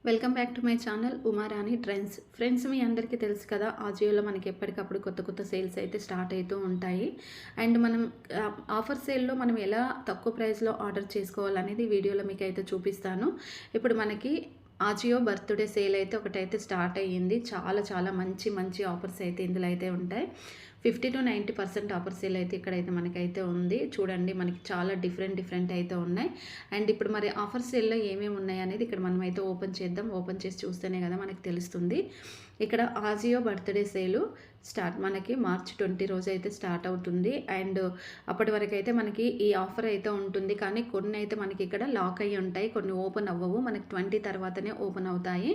Welcome back to my channel Umarani trends. Friends, మీ అందరికీ తెలుసు కదా, ఆజియోలో మనకి ఎప్పటికప్పుడు కొత్త కొత్త సేల్స్ అయితే స్టార్ట్ అవుతూ ఉంటాయి. అండ్ మనం ఆఫర్ సేల్లో మనం ఎలా తక్కువ ప్రైస్లో ఆర్డర్ చేసుకోవాలనేది వీడియోలో మీకు అయితే చూపిస్తాను. ఇప్పుడు మనకి ఆజియో బర్త్డే సేల్ అయితే ఒకటైతే స్టార్ట్ అయ్యింది. చాలా చాలా మంచి మంచి ఆఫర్స్ అయితే ఇందులో అయితే ఉంటాయి. 50-90% ఆఫర్ సేల్ అయితే ఇక్కడైతే మనకైతే ఉంది. చూడండి, మనకి చాలా డిఫరెంట్ అయితే ఉన్నాయి. అండ్ ఇప్పుడు మరి ఆఫర్ సేల్లో ఏమేమి ఉన్నాయి అనేది ఇక్కడ మనం అయితే ఓపెన్ చేద్దాం. ఓపెన్ చేసి చూస్తేనే కదా మనకి తెలుస్తుంది. ఇక్కడ ఆజియో బర్త్డే సేలు మనకి మార్చ్ 20 రోజు అయితే స్టార్ట్ అవుతుంది. అండ్ అప్పటి వరకు అయితే మనకి ఈ ఆఫర్ అయితే ఉంటుంది. కానీ కొన్ని అయితే మనకి ఇక్కడ లాక్ అయ్యి ఉంటాయి, కొన్ని ఓపెన్ అవ్వవు. మనకి 20 తర్వాతనే ఓపెన్ అవుతాయి.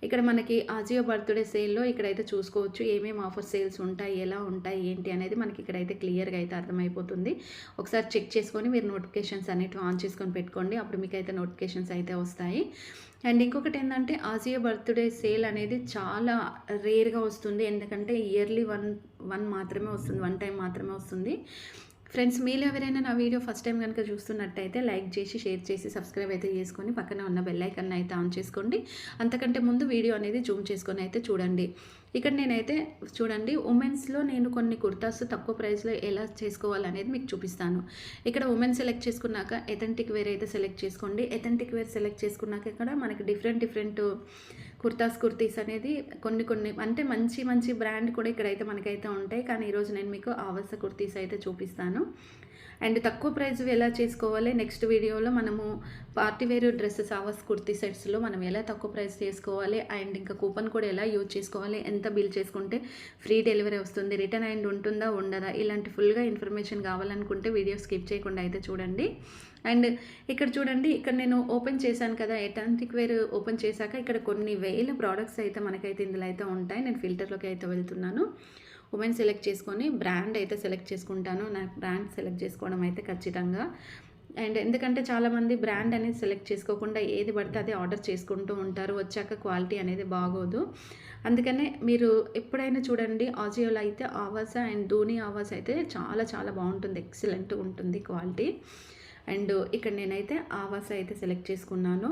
ఇక్కడ మనకి ఆజియో బర్త్డే సేల్లో ఇక్కడైతే చూసుకోవచ్చు ఏమేమి ఆఫర్ సేల్స్ ఉంటాయి, ఎలా ఉంటాయి, ఏంటి అనేది మనకి ఇక్కడైతే క్లియర్గా అయితే అర్థమైపోతుంది. ఒకసారి చెక్ చేసుకొని మీరు నోటిఫికేషన్స్ అనేటివి ఆన్ చేసుకొని పెట్టుకోండి. అప్పుడు మీకు అయితే నోటిఫికేషన్స్ అయితే వస్తాయి. అండ్ ఇంకొకటి ఏంటంటే, ఆజియో బర్త్డే సేల్ అనేది చాలా రేర్గా వస్తుంది. ఎందుకంటే ఇయర్లీ వన్ మాత్రమే వస్తుంది, వన్ టైం మాత్రమే వస్తుంది. ఫ్రెండ్స్, మీలో ఎవరైనా నా వీడియో ఫస్ట్ టైం కనుక చూస్తున్నట్టయితే లైక్ చేసి, షేర్ చేసి, సబ్స్క్రైబ్ అయితే చేసుకొని పక్కన ఉన్న బెల్ ఐకాన్ అయితే ఆన్ చేసుకోండి. అంతకంటే ముందు వీడియో అనేది జూమ్ చేసుకొని అయితే చూడండి. ఇక్కడ నేనైతే చూడండి, ఉమెన్స్లో నేను కొన్ని కుర్తాస్ తక్కువ ప్రైస్లో ఎలా చేసుకోవాలనేది మీకు చూపిస్తాను. ఇక్కడ ఉమెన్ సెలెక్ట్ చేసుకున్నాక ఎథెంటిక్ వేర్ అయితే సెలెక్ట్ చేసుకోండి. ఎథెంటిక్ వేర్ సెలెక్ట్ చేసుకున్నాక ఇక్కడ మనకి డిఫరెంట్ కుర్తీస్ అనేది కొన్ని అంటే మంచి మంచి బ్రాండ్ కూడా ఇక్కడైతే మనకైతే ఉంటాయి. కానీ ఈరోజు నేను మీకు ఆవస కుర్తీస్ అయితే చూపిస్తాను. అండ్ తక్కువ ప్రైస్ ఎలా చేసుకోవాలి, నెక్స్ట్ వీడియోలో మనము పార్టీ వేర్ డ్రెస్సెస్ ఆవస్ కుర్తీ సెట్స్లో మనం ఎలా తక్కువ ప్రైస్ చేసుకోవాలి, అండ్ ఇంకా కూపన్ కూడా ఎలా యూజ్ చేసుకోవాలి, ఎంత బిల్ చేసుకుంటే ఫ్రీ డెలివరీ వస్తుంది, రిటర్న్ అండ్ ఉంటుందా ఉండదా, ఇలాంటి ఫుల్గా ఇన్ఫర్మేషన్ కావాలనుకుంటే వీడియో స్కిప్ చేయకుండా అయితే చూడండి. అండ్ ఇక్కడ చూడండి, ఇక్కడ నేను ఓపెన్ చేశాను కదా, ఎథెంటిక్ వేర్ ఓపెన్ చేశాక ఇక్కడ కొన్ని వేల ప్రోడక్ట్స్ అయితే మనకైతే ఇందులో అయితే ఉంటాయి. నేను ఫిల్టర్లోకి అయితే వెళ్తున్నాను. ఉమెన్ సెలెక్ట్ చేసుకొని బ్రాండ్ అయితే సెలెక్ట్ చేసుకుంటాను. నాకు బ్రాండ్ సెలెక్ట్ చేసుకోవడం అయితే ఖచ్చితంగా. అండ్ ఎందుకంటే చాలామంది బ్రాండ్ అనేది సెలెక్ట్ చేసుకోకుండా ఏది పడితే అది ఆర్డర్ చేసుకుంటూ ఉంటారు. వచ్చాక క్వాలిటీ అనేది బాగోదు. అందుకనే మీరు ఎప్పుడైనా చూడండి, ఆజియోలో అయితే ఆవాస అండ్ ధోని ఆవాస అయితే చాలా చాలా బాగుంటుంది, ఎక్సలెంట్ ఉంటుంది క్వాలిటీ. అండ్ ఇక్కడ నేనైతే ఆవాస అయితే సెలెక్ట్ చేసుకున్నాను.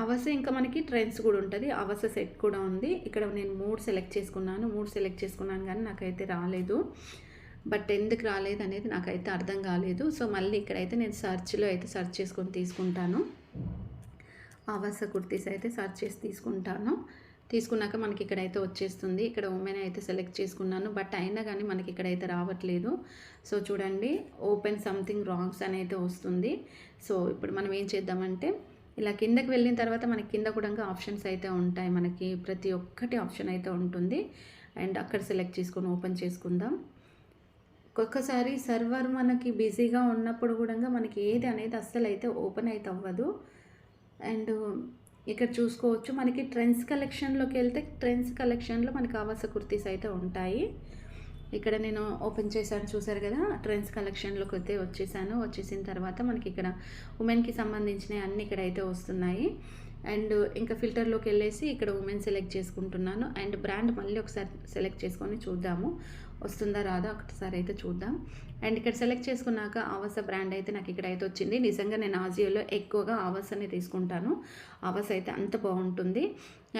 ఆవాస ఇంకా మనకి ట్రెండ్స్ కూడా ఉంటుంది. ఆవాస సెట్ కూడా ఉంది. ఇక్కడ నేను 3 సెలెక్ట్ చేసుకున్నాను కానీ నాకైతే రాలేదు. బట్ ఎందుకు రాలేదు అనేది నాకైతే అర్థం కాలేదు. సో మళ్ళీ ఇక్కడైతే నేను సెర్చ్ చేసుకొని తీసుకుంటాను. ఆవాస కుర్తీస్ అయితే సెర్చ్ చేసి తీసుకున్నాక మనకి ఇక్కడైతే వచ్చేస్తుంది. ఇక్కడ ఉమెన్ అయితే సెలెక్ట్ చేసుకున్నాను, బట్ అయినా కానీ మనకి ఇక్కడైతే రావట్లేదు. సో చూడండి, ఓపెన్ సంథింగ్ రాంగ్స్ అనేది వస్తుంది. సో ఇప్పుడు మనం ఏం చేద్దామంటే, ఇలా కిందకి వెళ్ళిన తర్వాత మనకి కింద కూడా ఆప్షన్స్ అయితే ఉంటాయి. మనకి ప్రతి ఒక్కటి ఆప్షన్ అయితే ఉంటుంది. అండ్ అక్కడ సెలెక్ట్ చేసుకొని ఓపెన్ చేసుకుందాం. ఒక్కొక్కసారి సర్వర్ మనకి బిజీగా ఉన్నప్పుడు కూడా మనకి ఏది అనేది అస్సలు అయితే ఓపెన్ అయితే అవ్వదు. అండ్ ఇక్కడ చూసుకోవచ్చు, మనకి ట్రెండ్స్ కలెక్షన్లోకి వెళ్తే ట్రెండ్స్ కలెక్షన్లో మనకి ఆవాస కుర్తీస్ అయితే ఉంటాయి. ఇక్కడ నేను ఓపెన్ చేశాను, చూసారు కదా, ట్రెండ్స్ కలెక్షన్లోకి అయితే వచ్చేసిన తర్వాత మనకి ఇక్కడ ఉమెన్కి సంబంధించినవి అన్నీ ఇక్కడైతే వస్తున్నాయి. అండ్ ఇంకా ఫిల్టర్లోకి వెళ్ళేసి ఇక్కడ ఉమెన్ సెలెక్ట్ చేసుకుంటున్నాను. అండ్ బ్రాండ్ మళ్ళీ ఒకసారి సెలెక్ట్ చేసుకొని చూద్దాము, వస్తుందా రాదా ఒకసారి అయితే చూద్దాం. అండ్ ఇక్కడ సెలెక్ట్ చేసుకున్నాక ఆవాస బ్రాండ్ అయితే నాకు ఇక్కడైతే వచ్చింది. నిజంగా నేను ఆజియోలో ఎక్కువగా ఆవాసని తీసుకుంటాను. ఆవాస అయితే అంత బాగుంటుంది.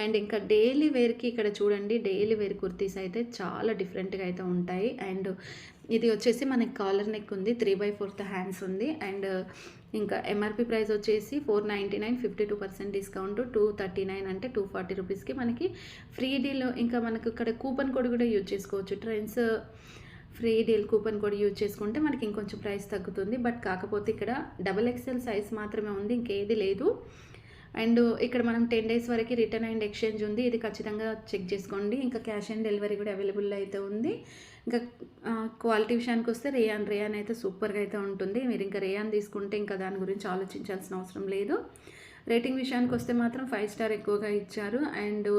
అండ్ ఇంకా డైలీ వేర్కి ఇక్కడ చూడండి, డైలీ వేర్ కుర్తీస్ అయితే చాలా డిఫరెంట్గా అయితే ఉంటాయి. అండ్ ఇది వచ్చేసి మనకి కాలర్ నెక్ ఉంది, 3/4 హ్యాండ్స్ ఉంది. అండ్ ఇంకా ఎంఆర్పి ప్రైస్ వచ్చేసి 499, 52% డిస్కౌంట్ 239 అంటే 240 రూపీస్కి మనకి ఫ్రీ డీల్. ఇంకా మనకు ఇక్కడ కూపన్ కోడ్ కూడా యూజ్ చేసుకోవచ్చు. Trends free deal coupon code use చేసుకుంటే మనకి ఇంకొంచెం ప్రైస్ తగ్గుతుంది. బట్ కాకపోతే ఇక్కడ XXL సైజ్ మాత్రమే ఉంది, ఇంకేది లేదు. అండ్ ఇక్కడ మనం 10 days వరకు రిటర్న్ అండ్ ఎక్స్చేంజ్ ఉంది, ఇది ఖచ్చితంగా చెక్ చేసుకోండి. ఇంకా క్యాష్ ఆన్ డెలివరీ కూడా అవైలబుల్ అయితే ఉంది. ఇంకా క్వాలిటీ విషయానికి వస్తే రేయాన్ అయితే సూపర్గా అయితే ఉంటుంది. మీరు ఇంకా రేయాన్ తీసుకుంటే ఇంకా దాని గురించి ఆలోచించాల్సిన అవసరం లేదు. రేటింగ్ విషయానికి వస్తే మాత్రం 5 స్టార్ ఎక్కువగా ఇచ్చారు. అండ్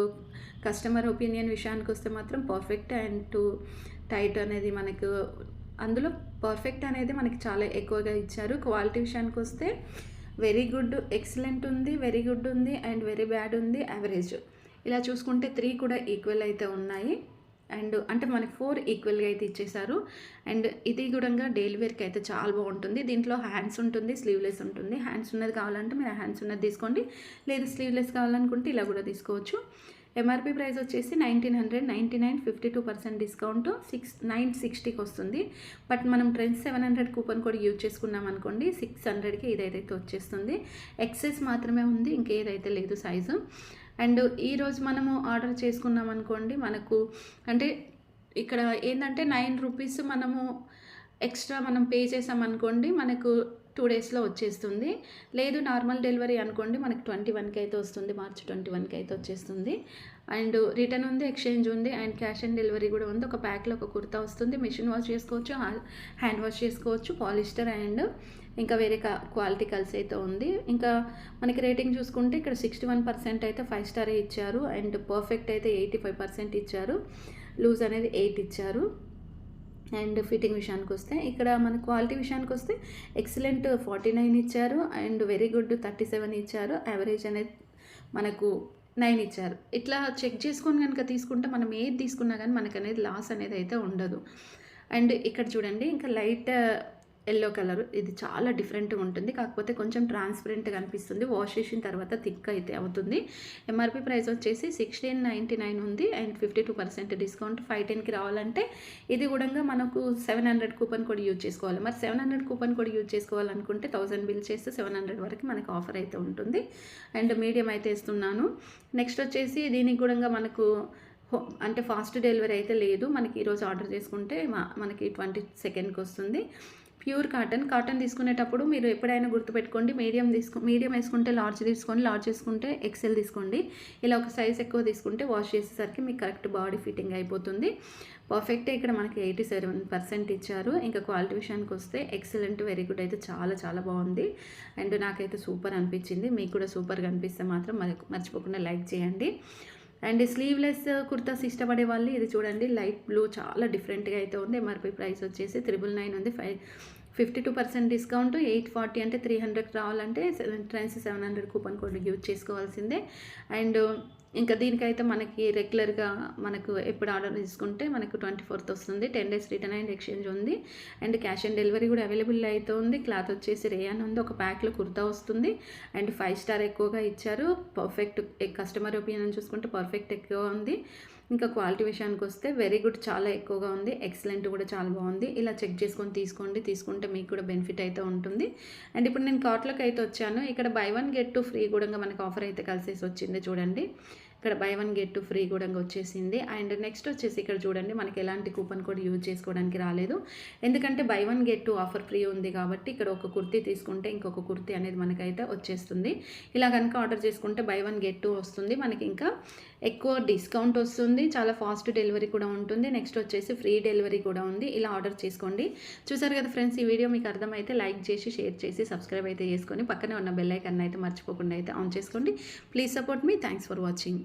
కస్టమర్ ఒపీనియన్ విషయానికి వస్తే మాత్రం పర్ఫెక్ట్ అండ్ టైట్ అనేది మనకు అందులో పర్ఫెక్ట్ అనేది మనకి చాలా ఎక్కువగా ఇచ్చారు. క్వాలిటీ విషయానికి వస్తే వెరీ గుడ్, ఎక్సలెంట్ ఉంది, వెరీ గుడ్ ఉంది, అండ్ వెరీ బ్యాడ్ ఉంది, యావరేజ్. ఇలా చూసుకుంటే 3 కూడా ఈక్వల్ అయితే ఉన్నాయి. అండ్ అంటే మనకి 4 ఈక్వల్‌గా అయితే ఇచ్చేశారు. అండ్ ఇది గూడంగా డైలీ వేర్‌కి అయితే చాలా బావుంటుంది. దీంట్లో హ్యాండ్స్ ఉంటుంది, స్లీవ్‌లెస్ ఉంటుంది. హ్యాండ్స్ ఉన్నది కావాలంటే మీరు హ్యాండ్స్ ఉన్నది తీసుకోండి. లేదు స్లీవ్‌లెస్ కావాలనుకుంటే ఇలా గూడా తీసుకోవచ్చు. ఎంఆర్‌పీ ప్రైస్ వచ్చేసి 1999 52% డిస్కౌంట్ 960కి వస్తుంది. బట్ మనం ట్రెండ్స్ 700 కూపన్ కోడ్ యూజ్ చేసుకున్నాం అనుకోండి 600కి ఇదైతే వచ్చేస్తుంది. ఎక్సెస్ మాత్రమే ఉంది, ఇంకేదైతే లేదు సైజు. అండ్ ఈరోజు మనము ఆర్డర్ చేసుకున్నాం అనుకోండి మనకు అంటే ఇక్కడ ఏంటంటే 9 రూపీస్ మనము ఎక్స్ట్రా మనం పే చేసామనుకోండి మనకు 2 డేస్‌లో వచ్చేస్తుంది. లేదు నార్మల్ డెలివరీ అనుకోండి మనకి 21కి అయితే వస్తుంది. మార్చ్ 21కి అయితే వచ్చేస్తుంది. అండ్ రిటర్న్ ఉంది, ఎక్స్చేంజ్ ఉంది అండ్ క్యాష్ ఆన్ డెలివరీ కూడా ఉంది. ఒక ప్యాక్‌లో ఒక కుర్తా వస్తుంది. మిషన్ వాష్ చేసుకోవచ్చు, హ్యాండ్ వాష్ చేసుకోవచ్చు. పాలిస్టర్ అండ్ ఇంకా వేరే క్వాలిటీ కలిసి అయితే ఉంది. ఇంకా మనకి రేటింగ్ చూసుకుంటే ఇక్కడ 61% అయితే 5 స్టారే ఇచ్చారు. అండ్ పర్ఫెక్ట్ అయితే 85% ఇచ్చారు. లూజ్ అనేది 8 ఇచ్చారు. అండ్ ఫిట్టింగ్ విషయానికి వస్తే ఇక్కడ మన క్వాలిటీ విషయానికి వస్తే ఎక్సలెంట్ 49 ఇచ్చారు. అండ్ వెరీ గుడ్ 37 ఇచ్చారు. యావరేజ్ అనేది మనకు 9 ఇచ్చారు. ఇట్లా చెక్ చేసుకొని కనుక తీసుకుంటే మనం ఏది తీసుకున్నా కానీ మనకనేది లాస్ అనేది అయితే ఉండదు. అండ్ ఇక్కడ చూడండి ఇంకా లైట్ యెల్లో కలర్ ఇది చాలా డిఫరెంట్‌గా ఉంటుంది. కాకపోతే కొంచెం ట్రాన్స్‌పరెంట్‌గా అనిపిస్తుంది. వాష్ చేసిన తర్వాత థిక్ అయితే అవుతుంది. ఎంఆర్‌పీ ప్రైస్ వచ్చేసి 1699 ఉంది అండ్ 52% డిస్కౌంట్ 510కి రావాలంటే ఇది గూడంగా మనకు 700 కూపన్ కోడ్ యూజ్ చేసుకోవాలి. మరి 700 కూపన్ కోడ్ యూజ్ చేసుకోవాలనుకుంటే 1000 బిల్ చేస్తే 700 వరకు మనకు ఆఫర్ అయితే ఉంటుంది. అండ్ మీడియం అయితే ఇస్తున్నాను. నెక్స్ట్ వచ్చేసి దీనికి గూడంగా మనకు అంటే ఫాస్ట్ డెలివరీ అయితే లేదు. మనకి ఈరోజు ఆర్డర్ చేసుకుంటే మనకి 22కి వస్తుంది. ప్యూర్ కాటన్ తీసుకునేటప్పుడు మీరు ఎప్పుడైనా గుర్తుపెట్టుకోండి మీడియం వేసుకుంటే లార్జ్ తీసుకోండి, లార్జ్ వేసుకుంటే ఎక్సెల్ తీసుకోండి. ఇలా ఒక సైజ్ ఎక్కువ తీసుకుంటే వాష్ చేసేసరికి మీకు కరెక్ట్ బాడీ ఫిట్టింగ్ అయిపోతుంది. పర్ఫెక్ట్ ఇక్కడ మనకి 87% ఇచ్చారు. ఇంకా క్వాలిటీ విషయానికి వస్తే ఎక్సలెంట్ వెరీ గుడ్ అయితే చాలా చాలా బాగుంది. అండ్ నాకైతే సూపర్ అనిపించింది. మీకు కూడా సూపర్గా అనిపిస్తే మాత్రం మర్చిపోకుండా లైక్ చేయండి. అండ్ స్లీవ్లెస్ కుర్తాస్ ఇష్టపడే వాళ్ళు ఇది చూడండి లైట్ బ్లూ చాలా డిఫరెంట్గా అయితే ఉంది. ఎంఆర్‌పీ ప్రైస్ వచ్చేసి 999 ఉంది. 52% డిస్కౌంట్ 840 అంటే 300కి రావాలంటే ట్రెండ్స్ 700 కూపన్ కోడ్ యూజ్ చేసుకోవాల్సిందే. అండ్ ఇంకా దీనికైతే మనకి రెగ్యులర్గా మనకు ఎప్పుడు ఆర్డర్ తీసుకుంటే మనకు 24th వస్తుంది. 10 డేస్ రిటర్న్ అండ్ ఎక్స్చేంజ్ ఉంది. అండ్ క్యాష్ ఆన్ డెలివరీ కూడా అవైలబుల్ అయితే ఉంది. క్లాత్ వచ్చేసి రేయాన్ ఉంది. ఒక ప్యాక్లో కుర్తా వస్తుంది. అండ్ 5 స్టార్ ఎక్కువగా ఇచ్చారు. పర్ఫెక్ట్ కస్టమర్ ఒపీనియన్ చూసుకుంటే పర్ఫెక్ట్ ఎక్కువ ఉంది. ఇంకా క్వాలిటీ విషయానికి వస్తే వెరీ గుడ్ చాలా ఎక్కువగా ఉంది. ఎక్సలెంట్ కూడా చాలా బాగుంది. ఇలా చెక్ చేసుకొని తీసుకుంటే మీకు కూడా బెనిఫిట్ అయితే ఉంటుంది. అండ్ ఇప్పుడు నేను కార్ట్లోకి అయితే వచ్చాను. ఇక్కడ బై 1 గెట్ 2 ఫ్రీ కూడా మనకు ఆఫర్ అయితే కలిసేసి వచ్చింది చూడండి. ఇక్కడ బై 1 గెట్ 2 ఫ్రీ కూడా వచ్చేసింది. అండ్ నెక్స్ట్ వచ్చేసి ఇక్కడ చూడండి మనకి ఎలాంటి కూపన్ కోడ్ యూజ్ చేసుకోవడానికి రాలేదు. ఎందుకంటే బై 1 గెట్ 2 ఆఫర్ ఫ్రీ ఉంది కాబట్టి ఇక్కడ ఒక కుర్తీ తీసుకుంటే ఇంకొక కుర్తీ అనేది మనకైతే వచ్చేస్తుంది. ఇలా కనుక ఆర్డర్ చేసుకుంటే బై 1 గెట్ 2 వస్తుంది. మనకి ఇంకా ఎక్కువ డిస్కౌంట్ వస్తుంది. చాలా ఫాస్ట్ డెలివరీ కూడా ఉంటుంది. నెక్స్ట్ వచ్చేసి ఫ్రీ డెలివరీ కూడా ఉంది. ఇలా ఆర్డర్ చేసుకోండి. చూసారు కదా ఫ్రెండ్స్, ఈ వీడియో మీకు అర్థమైతే లైక్ చేసి షేర్ చేసి సబ్స్క్రైబ్ అయితే చేసుకొని పక్కనే ఉన్న బెల్ ఐకాన్ అయితే మర్చిపోకుండా అయితే ఆన్ చేసుకోండి. Please support me. Thanks for watching.